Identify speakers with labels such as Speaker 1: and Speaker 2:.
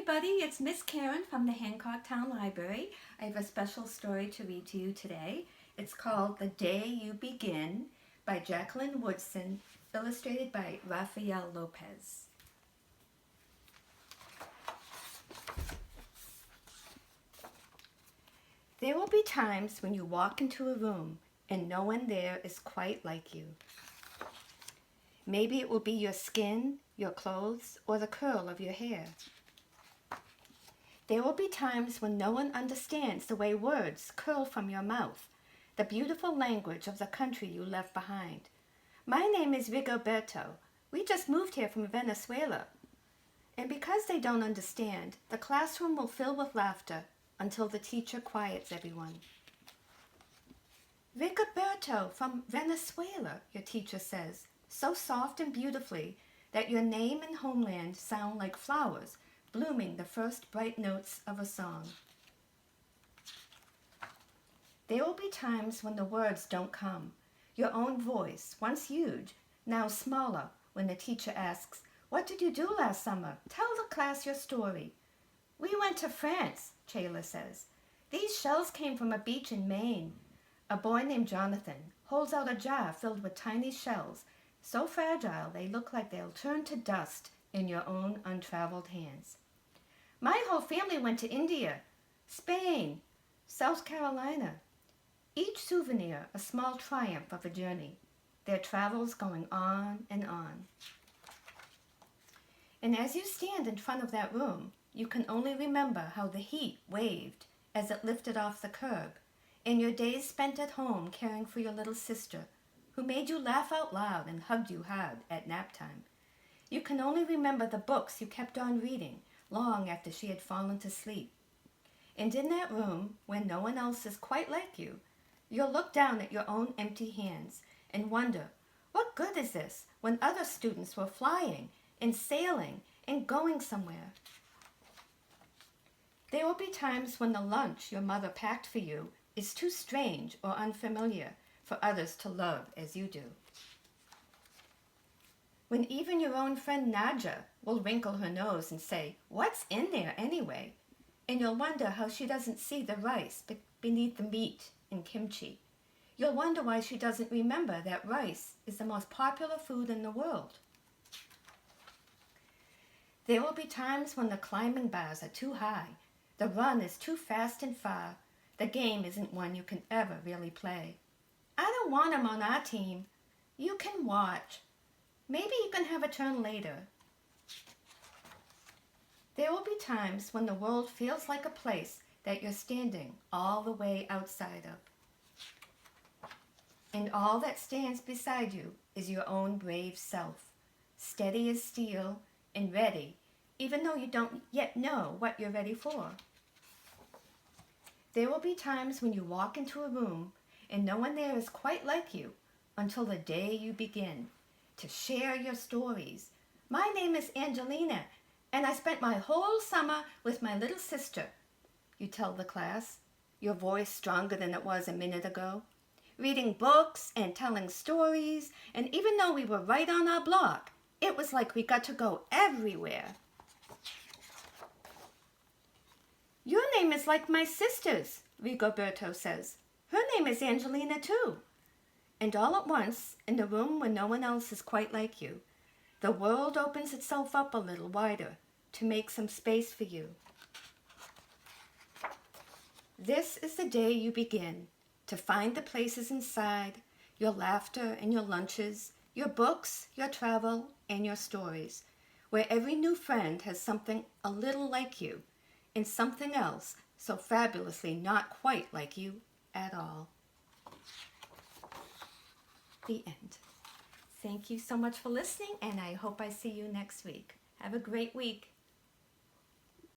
Speaker 1: everybody, it's Miss Karen from the Hancock Town Library. I have a special story to read to you today. It's called The Day You Begin by Jacqueline Woodson, illustrated by Rafael Lopez. There will be times when you walk into a room and no one there is quite like you. Maybe it will be your skin, your clothes, or the curl of your hair. There will be times when no one understands the way words curl from your mouth, the beautiful language of the country you left behind. My name is Rigoberto. We just moved here from Venezuela. And because they don't understand, the classroom will fill with laughter until the teacher quiets everyone. Rigoberto from Venezuela, your teacher says, so soft and beautifully that your name and homeland sound like flowers blooming the first bright notes of a song. There will be times when the words don't come. Your own voice, once huge, now smaller, when the teacher asks, "What did you do last summer? Tell the class your story." "We went to France," Chayla says. "These shells came from a beach in Maine." A boy named Jonathan holds out a jar filled with tiny shells, so fragile they look like they'll turn to dust in your own untraveled hands. "My whole family went to India, Spain, South Carolina." Each souvenir a small triumph of a journey, their travels going on and on. And as you stand in front of that room, you can only remember how the heat waved as it lifted off the curb, and your days spent at home caring for your little sister, who made you laugh out loud and hugged you hard at nap time. You can only remember the books you kept on reading long after she had fallen to sleep. And in that room, where no one else is quite like you, you'll look down at your own empty hands and wonder, what good is this when other students were flying and sailing and going somewhere? There will be times when the lunch your mother packed for you is too strange or unfamiliar for others to love as you do. When even your own friend Nadja will wrinkle her nose and say, "What's in there anyway?" And you'll wonder how she doesn't see the rice beneath the meat in kimchi. You'll wonder why she doesn't remember that rice is the most popular food in the world. There will be times when the climbing bars are too high, the run is too fast and far, the game isn't one you can ever really play. "I don't want him on our team." "You can watch. Maybe you can have a turn later." There will be times when the world feels like a place that you're standing all the way outside of. And all that stands beside you is your own brave self, steady as steel and ready, even though you don't yet know what you're ready for. There will be times when you walk into a room and no one there is quite like you until the day you begin to share your stories. "My name is Angelina, and I spent my whole summer with my little sister," you tell the class, your voice stronger than it was a minute ago, reading books and telling stories, and even though we were right on our block, it was like we got to go everywhere. "Your name is like my sister's," Rigoberto says. "Her name is Angelina too." And all at once, in the room where no one else is quite like you, the world opens itself up a little wider to make some space for you. This is the day you begin to find the places inside, your laughter and your lunches, your books, your travel, and your stories, where every new friend has something a little like you, and something else so fabulously not quite like you at all. The end. Thank you so much for listening, and I hope I see you next week. Have a great week.